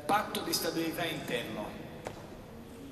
patto di stabilità interno,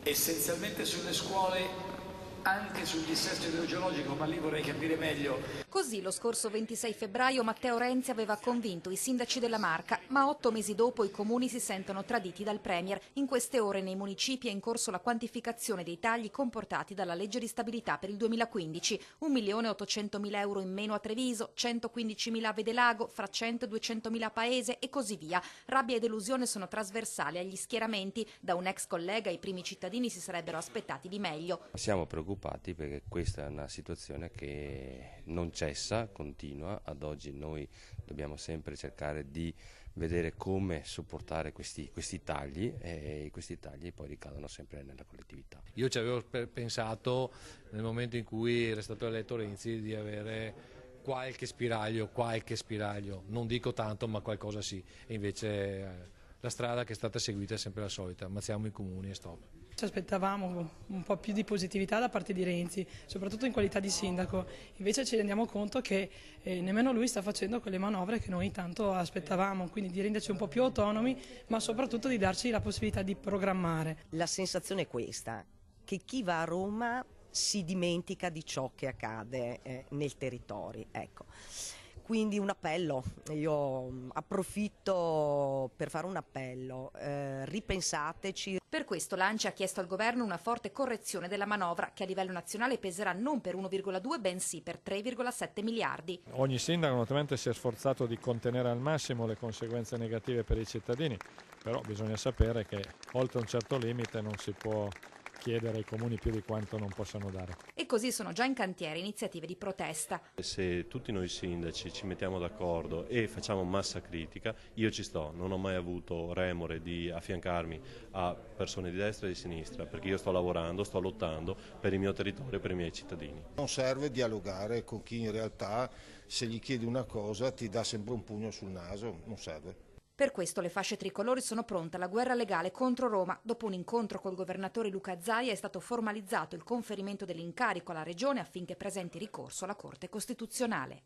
essenzialmente sulle scuole, anche sul dissesto idrogeologico, ma lì vorrei capire meglio. Così lo scorso 26 febbraio Matteo Renzi aveva convinto i sindaci della Marca, ma 8 mesi dopo i comuni si sentono traditi dal Premier. In queste ore nei municipi è in corso la quantificazione dei tagli comportati dalla legge di stabilità per il 2015. 1.800.000 euro in meno a Treviso, 115.000 a Vedelago, fra 100 e 200.000 Paese e così via. Rabbia e delusione sono trasversali agli schieramenti. Da un ex collega i primi cittadini si sarebbero aspettati di meglio. Siamo preoccupati perché questa è una situazione che non cessa, continua. Ad oggi noi dobbiamo sempre cercare di vedere come sopportare questi tagli, e questi tagli poi ricadono sempre nella collettività. Io ci avevo pensato nel momento in cui era stato eletto Renzi di avere qualche spiraglio, non dico tanto ma qualcosa sì, e invece la strada che è stata seguita è sempre la solita: ammazziamo i comuni e stop. Ci aspettavamo un po' più di positività da parte di Renzi, soprattutto in qualità di sindaco, invece ci rendiamo conto che nemmeno lui sta facendo quelle manovre che noi tanto aspettavamo, quindi di renderci un po' più autonomi, ma soprattutto di darci la possibilità di programmare. La sensazione è questa, che chi va a Roma si dimentica di ciò che accade nel territorio, ecco. Quindi un appello, io approfitto per fare un appello, ripensateci. Per questo l'ANCI ha chiesto al governo una forte correzione della manovra che a livello nazionale peserà non per 1,2 bensì per 3,7 miliardi. Ogni sindaco naturalmente si è sforzato di contenere al massimo le conseguenze negative per i cittadini, però bisogna sapere che oltre un certo limite non si può chiedere ai comuni più di quanto non possano dare. E così sono già in cantiere iniziative di protesta. Se tutti noi sindaci ci mettiamo d'accordo e facciamo massa critica, io ci sto, non ho mai avuto remore di affiancarmi a persone di destra e di sinistra, perché io sto lavorando, sto lottando per il mio territorio e per i miei cittadini. Non serve dialogare con chi in realtà, se gli chiedi una cosa, ti dà sempre un pugno sul naso, non serve. Per questo le fasce tricolori sono pronte alla guerra legale contro Roma. Dopo un incontro col governatore Luca Zaia è stato formalizzato il conferimento dell'incarico alla Regione affinché presenti ricorso alla Corte Costituzionale.